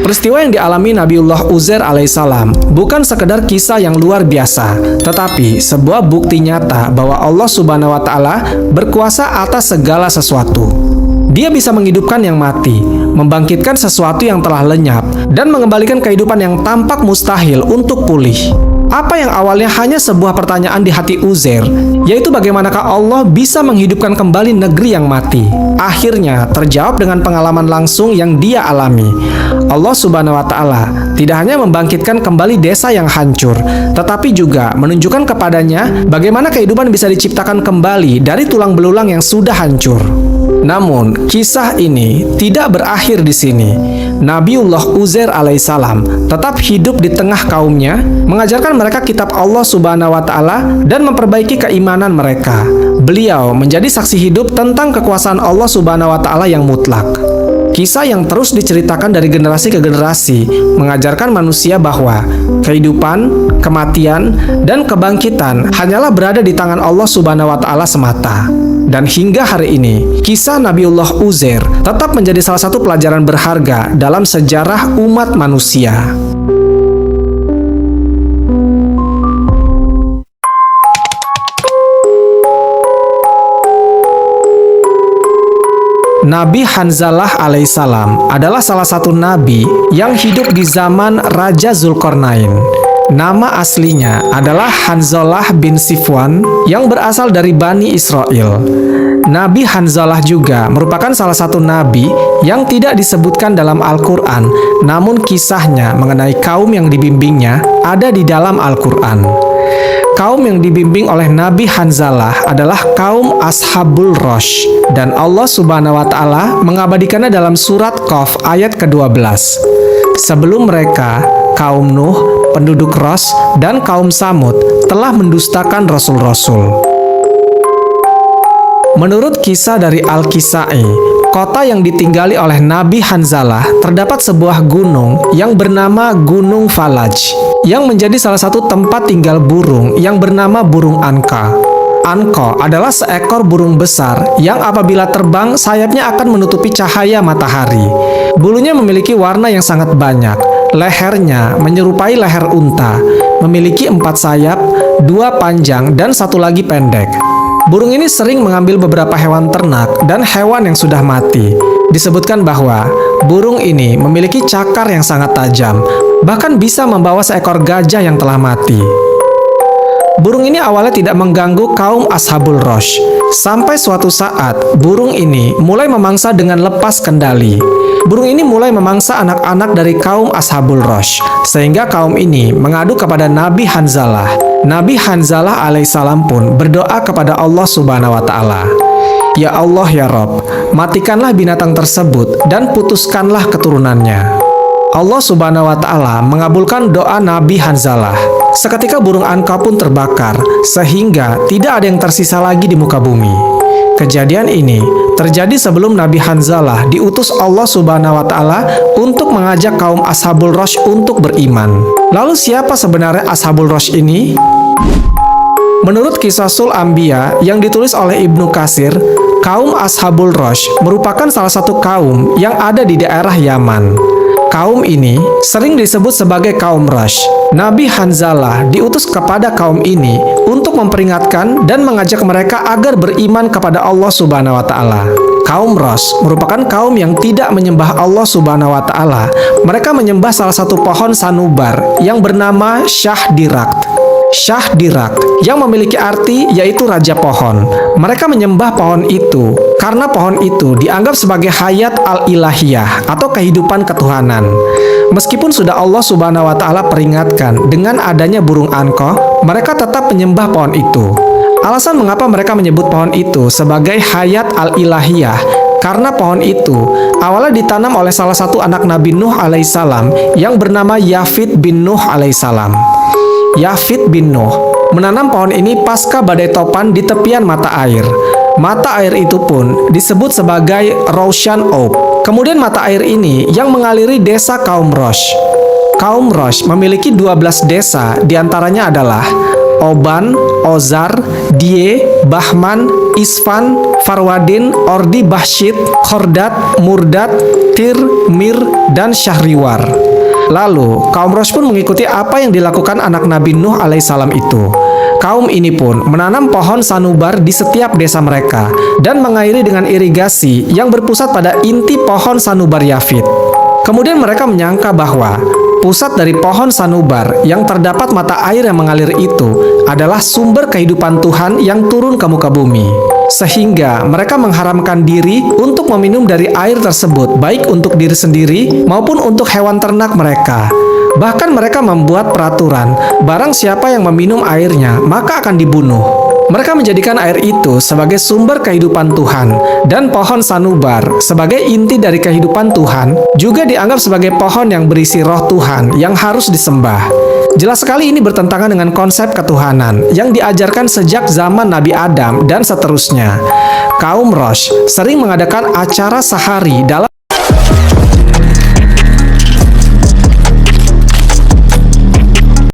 Peristiwa yang dialami Nabiullah Uzair alaihissalam bukan sekedar kisah yang luar biasa, tetapi sebuah bukti nyata bahwa Allah Subhanahu wa Ta'ala berkuasa atas segala sesuatu. Dia bisa menghidupkan yang mati, membangkitkan sesuatu yang telah lenyap, dan mengembalikan kehidupan yang tampak mustahil untuk pulih. Apa yang awalnya hanya sebuah pertanyaan di hati Uzair, yaitu bagaimanakah Allah bisa menghidupkan kembali negeri yang mati, akhirnya terjawab dengan pengalaman langsung yang dia alami. Allah Subhanahu wa Ta'ala tidak hanya membangkitkan kembali desa yang hancur, tetapi juga menunjukkan kepadanya bagaimana kehidupan bisa diciptakan kembali dari tulang belulang yang sudah hancur. Namun, kisah ini tidak berakhir di sini. Nabiullah Uzair alaihissalam tetap hidup di tengah kaumnya, mengajarkan mereka kitab Allah Subhanahu wa Ta'ala dan memperbaiki keimanan mereka. Beliau menjadi saksi hidup tentang kekuasaan Allah Subhanahu wa Ta'ala yang mutlak. Kisah yang terus diceritakan dari generasi ke generasi mengajarkan manusia bahwa kehidupan, kematian, dan kebangkitan hanyalah berada di tangan Allah Subhanahu wa Ta'ala semata. Dan hingga hari ini, kisah Nabiullah Uzair tetap menjadi salah satu pelajaran berharga dalam sejarah umat manusia. Nabi Hanzalah alaihissalam adalah salah satu nabi yang hidup di zaman Raja Zulkarnain. Nama aslinya adalah Hanzalah bin Sifwan yang berasal dari Bani Israel. Nabi Hanzalah juga merupakan salah satu nabi yang tidak disebutkan dalam Al-Quran, namun kisahnya mengenai kaum yang dibimbingnya ada di dalam Al-Quran. Kaum yang dibimbing oleh Nabi Hanzalah adalah kaum Ashabul Rosh, dan Allah Subhanahu wa Ta'ala mengabadikannya dalam surat Qaf ayat ke-12. Sebelum mereka, kaum Nuh, penduduk Ros, dan kaum Samud telah mendustakan rasul-rasul. Menurut kisah dari Al-Kisai, kota yang ditinggali oleh Nabi Hanzalah terdapat sebuah gunung yang bernama Gunung Falaj, yang menjadi salah satu tempat tinggal burung yang bernama burung anka. Anko adalah seekor burung besar yang apabila terbang sayapnya akan menutupi cahaya matahari. Bulunya memiliki warna yang sangat banyak. Lehernya menyerupai leher unta, memiliki 4 sayap, 2 panjang dan 1 lagi pendek. Burung ini sering mengambil beberapa hewan ternak dan hewan yang sudah mati. Disebutkan bahwa burung ini memiliki cakar yang sangat tajam, bahkan bisa membawa seekor gajah yang telah mati. Burung ini awalnya tidak mengganggu kaum Ashabul Rosh. Sampai suatu saat, burung ini mulai memangsa dengan lepas kendali. Burung ini mulai memangsa anak-anak dari kaum Ashabul Rosh, sehingga kaum ini mengadu kepada Nabi Hanzalah. Nabi Hanzalah alaihissalam pun berdoa kepada Allah Subhanahu wa Ta'ala. Ya Allah ya Rob, matikanlah binatang tersebut dan putuskanlah keturunannya. Allah Subhanahu wa Ta'ala mengabulkan doa Nabi Hanzalah. Seketika burung anka pun terbakar, sehingga tidak ada yang tersisa lagi di muka bumi. Kejadian ini terjadi sebelum Nabi Hanzalah diutus Allah Subhanahu wa Ta'ala untuk mengajak kaum Ashabul Rosh untuk beriman. Lalu siapa sebenarnya Ashabul Rosh ini? Menurut Qisasul Anbiya yang ditulis oleh Ibnu Katsir, kaum Ashabul Rosh merupakan salah satu kaum yang ada di daerah Yaman. Kaum ini sering disebut sebagai kaum Rosh. Nabi Hanzalah diutus kepada kaum ini untuk memperingatkan dan mengajak mereka agar beriman kepada Allah Subhanahu wa Ta'ala. Kaum Rosh merupakan kaum yang tidak menyembah Allah Subhanahu wa Ta'ala. Mereka menyembah salah satu pohon sanubar yang bernama Syahdirak. Syahdirak yang memiliki arti yaitu raja pohon. Mereka menyembah pohon itu karena pohon itu dianggap sebagai hayat al-ilahiyah atau kehidupan ketuhanan. Meskipun sudah Allah Subhanahu wa Ta'ala peringatkan dengan adanya burung anko, mereka tetap menyembah pohon itu. Alasan mengapa mereka menyebut pohon itu sebagai hayat al-ilahiyah karena pohon itu awalnya ditanam oleh salah satu anak Nabi Nuh alaihissalam yang bernama Yafid bin Nuh alaihissalam. Yafid bin Nuh menanam pohon ini pasca badai topan di tepian mata air. Mata air itu pun disebut sebagai Roshan Ob. Kemudian mata air ini yang mengaliri desa kaum Rosh. Kaum Rosh memiliki 12 desa, diantaranya adalah Oban, Ozar, Die, Bahman, Isfan, Farwadin, Ordi Bahsyid, Khordad, Murdad, Tir, Mir, dan Syahriwar. Lalu, kaum Rosh pun mengikuti apa yang dilakukan anak Nabi Nuh alaihissalam itu. Kaum ini pun menanam pohon sanubar di setiap desa mereka dan mengairi dengan irigasi yang berpusat pada inti pohon sanubar Yafit. Kemudian mereka menyangka bahwa pusat dari pohon sanubar yang terdapat mata air yang mengalir itu adalah sumber kehidupan Tuhan yang turun ke muka bumi. Sehingga mereka mengharamkan diri untuk meminum dari air tersebut, baik untuk diri sendiri maupun untuk hewan ternak mereka. Bahkan mereka membuat peraturan, barang siapa yang meminum airnya, maka akan dibunuh. Mereka menjadikan air itu sebagai sumber kehidupan Tuhan, dan pohon sanubar sebagai inti dari kehidupan Tuhan juga dianggap sebagai pohon yang berisi roh Tuhan yang harus disembah. Jelas sekali ini bertentangan dengan konsep ketuhanan yang diajarkan sejak zaman Nabi Adam dan seterusnya. Kaum Rosh sering mengadakan acara sahari dalam